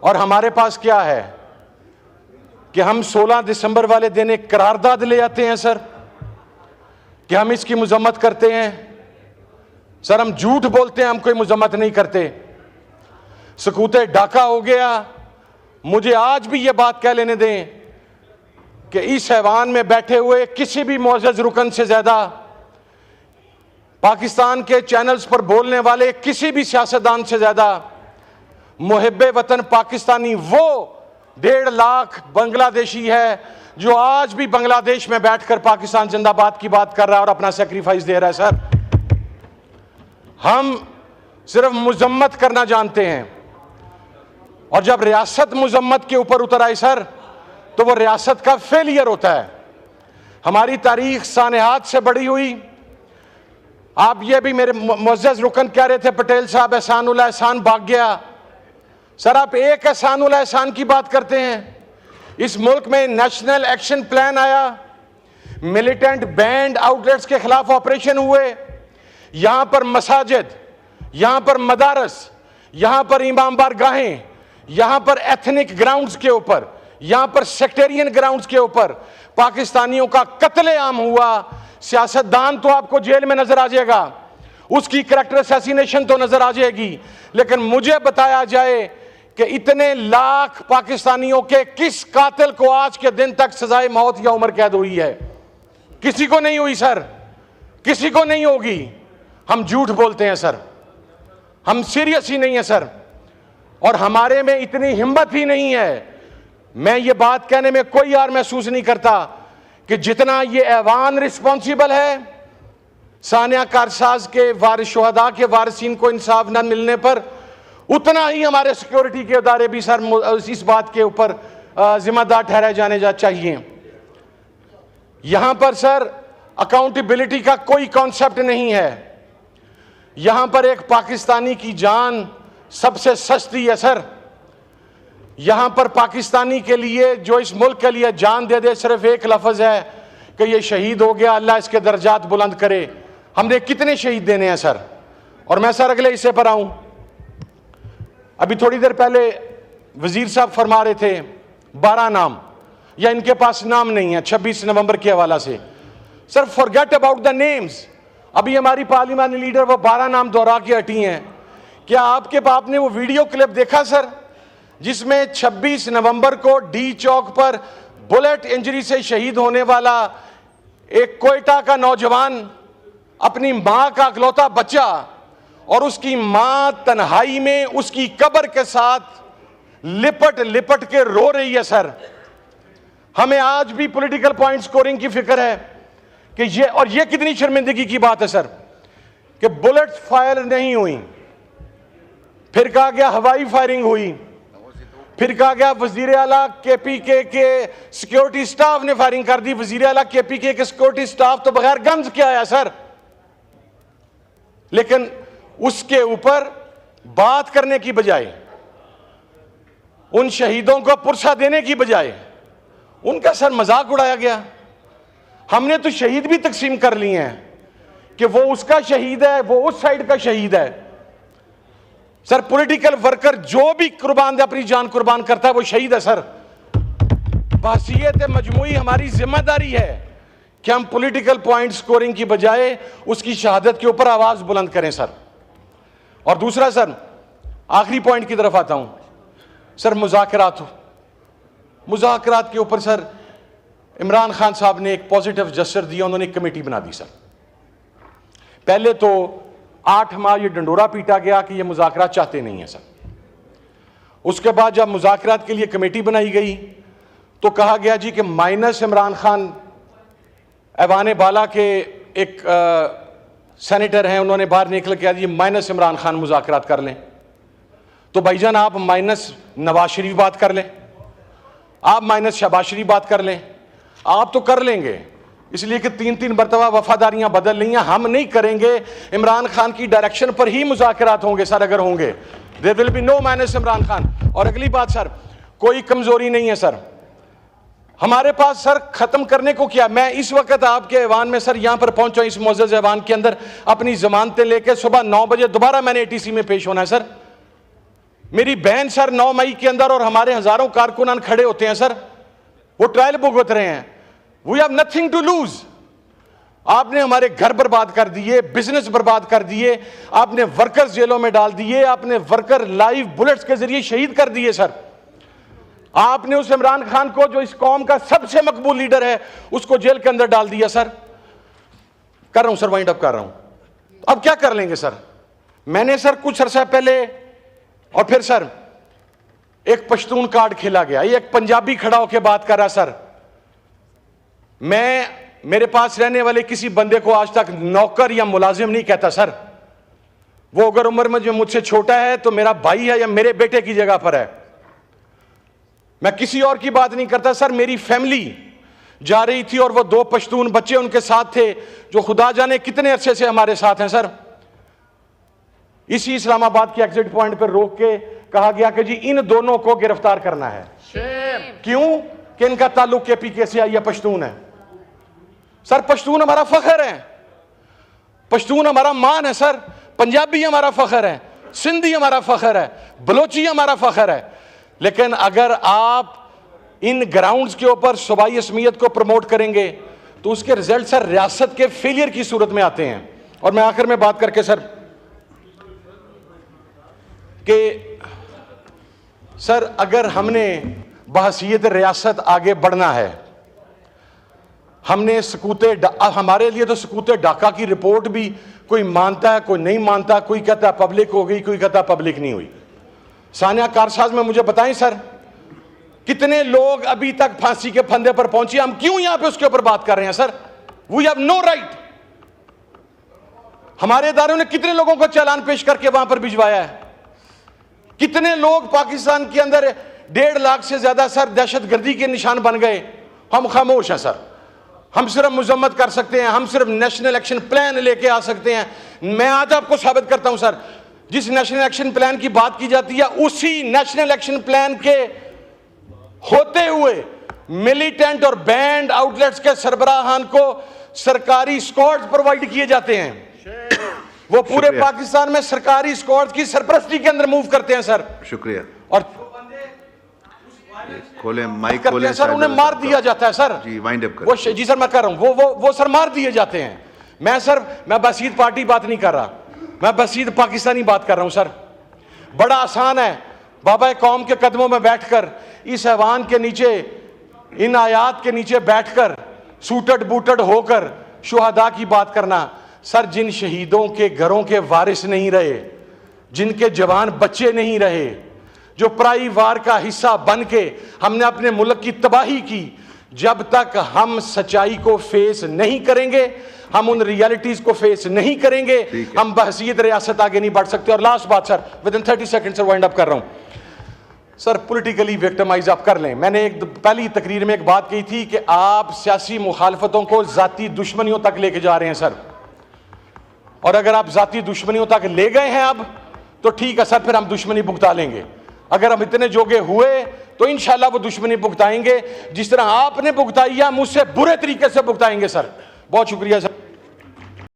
और हमारे पास क्या है कि हम 16 दिसंबर वाले दिन एक करारदाद ले आते हैं सर, कि हम इसकी मजम्मत करते हैं। सर हम झूठ बोलते हैं, हम कोई मजम्मत नहीं करते। सकूते ढाका हो गया। मुझे आज भी ये बात कह लेने दें कि इस ऐवान में बैठे हुए किसी भी मुअज़्ज़ज़ रुकन से ज्यादा, पाकिस्तान के चैनल्स पर बोलने वाले किसी भी सियासतदान से ज्यादा मुहिब्बे वतन पाकिस्तानी वो 1.5 लाख बांग्लादेशी है जो आज भी बांग्लादेश में बैठकर पाकिस्तान जिंदाबाद की बात कर रहा है और अपना सेक्रीफाइस दे रहा है। सर हम सिर्फ मुजम्मत करना जानते हैं, और जब रियासत मुजम्मत के ऊपर उतर आई सर, तो वो रियासत का फेलियर होता है। हमारी तारीख सानेहात से बड़ी हुई। आप ये भी मेरे मुअज़्ज़ज़ रुकन कह रहे थे, पटेल साहब एहसान उल एहसान भाग गया। सर आप एक एहसान उल एहसान की बात करते हैं। इस मुल्क में नेशनल एक्शन प्लान आया, मिलिटेंट बैंड आउटलेट्स के खिलाफ ऑपरेशन हुए, यहां पर मसाजिद, यहां पर मदारस, यहां पर इमाम बारगाहें, यहां पर एथनिक ग्राउंड्स के ऊपर, यहां पर सेक्टेरियन ग्राउंड्स के ऊपर पाकिस्तानियों का कत्लेआम हुआ। सियासतदान तो आपको जेल में नजर आ जाएगा, उसकी करैक्टर असैसिनेशन तो नजर आ जाएगी, लेकिन मुझे बताया जाए कि इतने लाख पाकिस्तानियों के किस कातिल को आज के दिन तक सजाए मौत या उम्र कैद हुई है? किसी को नहीं हुई सर, किसी को नहीं होगी। हम झूठ बोलते हैं सर, हम सीरियस ही नहीं है सर, और हमारे में इतनी हिम्मत ही नहीं है। मैं ये बात कहने में कोई यार महसूस नहीं करता कि जितना ये ऐवान रिस्पॉन्सिबल है सानिया कारसाज के वारिस शुहदा के वारिसीन को इंसाफ न मिलने पर, उतना ही हमारे सिक्योरिटी के इदारे भी सर इस बात के ऊपर जिम्मेदार ठहराए जाने चाहिए। यहां पर सर अकाउंटेबिलिटी का कोई कॉन्सेप्ट नहीं है। यहां पर एक पाकिस्तानी की जान सबसे सस्ती है सर। यहां पर पाकिस्तानी के लिए जो इस मुल्क के लिए जान दे दे, सिर्फ एक लफ्ज है कि ये शहीद हो गया, अल्लाह इसके दर्जात बुलंद करे। हमने कितने शहीद देने हैं सर? और मैं सर अगले हिस्से पर आऊं। अभी थोड़ी देर पहले वजीर साहब फरमा रहे थे 12 नाम, या इनके पास नाम नहीं है 26 नवंबर के हवाला से। Sir forget about the names. अभी हमारी पार्लियामानी लीडर वो 12 नाम दोहरा के हटी हैं। क्या आपके बाप ने वो वीडियो क्लिप देखा सर, जिसमें 26 नवंबर को डी चौक पर बुलेट इंजरी से शहीद होने वाला एक कोयटा का नौजवान अपनी मां का इकलौता बच्चा, और उसकी मां तन्हाई में उसकी कब्र के साथ लिपट लिपट के रो रही है सर। हमें आज भी पॉलिटिकल पॉइंट स्कोरिंग की फिक्र है कि ये, और ये कितनी शर्मिंदगी की बात है सर कि बुलेट फायर नहीं हुई, फिर कहा गया हवाई फायरिंग हुई, फिर कहा गया वजीर आला केपीके के सिक्योरिटी स्टाफ ने फायरिंग कर दी। वजीर आला केपीके के सिक्योरिटी स्टाफ तो बगैर गन्स के आया सर। लेकिन उसके ऊपर बात करने की बजाय, उन शहीदों को पुरसा देने की बजाय उनका सर मजाक उड़ाया गया। हमने तो शहीद भी तकसीम कर लिए हैं कि वो उसका शहीद है, वो उस साइड का शहीद है। सर पॉलिटिकल वर्कर जो भी कुर्बान अपनी जान कुर्बान करता है वो शहीद है सर। बहसीयत मजमूई हमारी जिम्मेदारी है कि हम पॉलिटिकल पॉइंट स्कोरिंग की बजाय उसकी शहादत के ऊपर आवाज बुलंद करें सर। और दूसरा सर, आखिरी पॉइंट की तरफ आता हूं सर, मुज़ाकरात के ऊपर सर इमरान खान साहब ने एक पॉजिटिव जेस्चर दिया, उन्होंने एक कमेटी बना दी सर। पहले तो 8 माह ये डंडोरा पीटा गया कि ये मुज़ाकरात चाहते नहीं है सर। उसके बाद जब मुज़ाकरात के लिए कमेटी बनाई गई तो कहा गया जी कि माइनस इमरान खान, ऐवान बाला के एक सेनेटर हैं, उन्होंने बाहर निकल के जी माइनस इमरान खान मुज़ाकरात कर लें। तो भाईजान आप माइनस नवाज शरीफ बात कर लें, आप माइनस शहबाज शरीफ बात कर लें, आप तो कर लेंगे, इसलिए कि 3-3 मरतबा वफादारियां बदल ली हैं। हम नहीं करेंगे, इमरान खान की डायरेक्शन पर ही मुज़ाकरात होंगे सर। अगर होंगे there will be no minus Imran Khan. और अगली बात सर, कोई कमजोरी नहीं है सर हमारे पास सर, खत्म करने को क्या। मैं इस वक्त आपके ऐवान में सर यहां पर पहुंचा, इस मुअज़्ज़ज़ ऐवान के अंदर अपनी जमानतें लेकर सुबह 9 बजे दोबारा मैंने ATC में पेश होना है सर। मेरी बहन सर 9 मई के अंदर और हमारे हजारों कारकुनान खड़े होते हैं सर, वो ट्रायल भुगत रहे हैं। We have nothing to lose. आपने हमारे घर बर्बाद कर दिए, बिजनेस बर्बाद कर दिए, आपने वर्कर्स जेलों में डाल दिए, आपने वर्कर लाइव बुलेट्स के जरिए शहीद कर दिए सर। आपने उस इमरान खान को, जो इस कौम का सबसे मकबूल लीडर है, उसको जेल के अंदर डाल दिया सर। कर रहा हूं सर, वाइंड अप कर रहा हूं। अब क्या कर लेंगे सर? मैंने सर कुछ अरसा पहले, और फिर सर एक पश्तून कार्ड खेला गया, ये एक पंजाबी खड़ा होकर बात कर रहा सर। मैं मेरे पास रहने वाले किसी बंदे को आज तक नौकर या मुलाजिम नहीं कहता सर। वो अगर उम्र में जो मुझसे छोटा है तो मेरा भाई है या मेरे बेटे की जगह पर है। मैं किसी और की बात नहीं करता सर। मेरी फैमिली जा रही थी और वो 2 पश्तून बच्चे उनके साथ थे, जो खुदा जाने कितने अरसे से हमारे साथ हैं सर। इसी इस्लामाबाद के एग्जिट पॉइंट पर रोक के कहा गया कि जी इन दोनों को गिरफ्तार करना है। क्यों? कि इनका ताल्लुक केपीके से या पश्तून है सर। पश्तून हमारा फख्र है, पश्तून हमारा मान है सर। पंजाबी हमारा फख्र है, सिंधी हमारा फख्र है, बलोची हमारा फख्र है। लेकिन अगर आप इन ग्राउंड्स के ऊपर सूबाई असमियत को प्रमोट करेंगे तो उसके रिजल्ट सर रियासत के फेलियर की सूरत में आते हैं। और मैं आखिर में बात करके सर कि सर अगर हमने बहसीयत रियासत आगे बढ़ना है, हमने हमारे लिए तो सकूते ढाका की रिपोर्ट भी कोई मानता है, कोई नहीं मानता, कोई कहता है पब्लिक हो गई, कोई कहता है पब्लिक नहीं हुई। सानिया कारसाज में मुझे बताएं सर, कितने लोग अभी तक फांसी के फंदे पर पहुंचे? हम क्यों यहां पे उसके ऊपर बात कर रहे हैं sir? We have no right. हमारे इदारों ने कितने लोगों को चालान पेश करके वहां पर भिजवाया है? कितने लोग पाकिस्तान के अंदर 1.5 लाख से ज्यादा सर दहशतगर्दी के निशान बन गए? हम खामोश हैं सर। हम सिर्फ मुजम्मत कर सकते हैं, हम सिर्फ नेशनल एक्शन प्लान लेके आ सकते हैं। मैं आज आपको साबित करता हूं सर, जिस नेशनल एक्शन प्लान की बात की जाती है, उसी नेशनल एक्शन प्लान के होते हुए मिलिटेंट और बैंड आउटलेट्स के सरबराहान को सरकारी स्क्वाड्स प्रोवाइड किए जाते हैं। वो पूरे पाकिस्तान में सरकारी स्क्वाड्स की सरपरस्ती के अंदर मूव करते हैं सर। शुक्रिया। और खोले माइक खोले सर, उन्हें मार दिया जाता है सर। जी वाइंड अप वो जी सर मैं कर रहा हूं, वो सर मार दिए जाते हैं। मैं बसीद पार्टी बात नहीं कर रहा, मैं बसीद पाकिस्तानी बात कर रहा हूं सर। बड़ा आसान है बाबा कौम के कदमों में बैठकर, इस ऐवान के नीचे, इन आयात के नीचे बैठकर सूटड बूटड होकर शुहदा की बात करना। सर जिन शहीदों के घरों के वारिस नहीं रहे, जिनके जवान बच्चे नहीं रहे, जो पराई वार का हिस्सा बन के हमने अपने मुल्क की तबाही की, जब तक हम सच्चाई को फेस नहीं करेंगे, हम उन रियलिटीज को फेस नहीं करेंगे, हम बहसीयत रियासत आगे नहीं बढ़ सकते। और लास्ट बात sir, with in 30 second sir wind up कर रहा हूं सर। पॉलिटिकली विक्टिमाइज आप कर लें। मैंने एक पहली तकरीर में एक बात कही थी कि आप सियासी मुखालफतों को जाती दुश्मनियों तक लेके जा रहे हैं सर। और अगर आप जाती दुश्मनियों तक ले गए हैं अब, तो ठीक है सर, फिर हम दुश्मनी भुगता लेंगे। अगर हम इतने जोगे हुए तो इंशाल्लाह वो दुश्मनी भुगताएंगे, जिस तरह आपने भुगताई है, हम उससे बुरे तरीके से भुगताएंगे सर। बहुत शुक्रिया सर।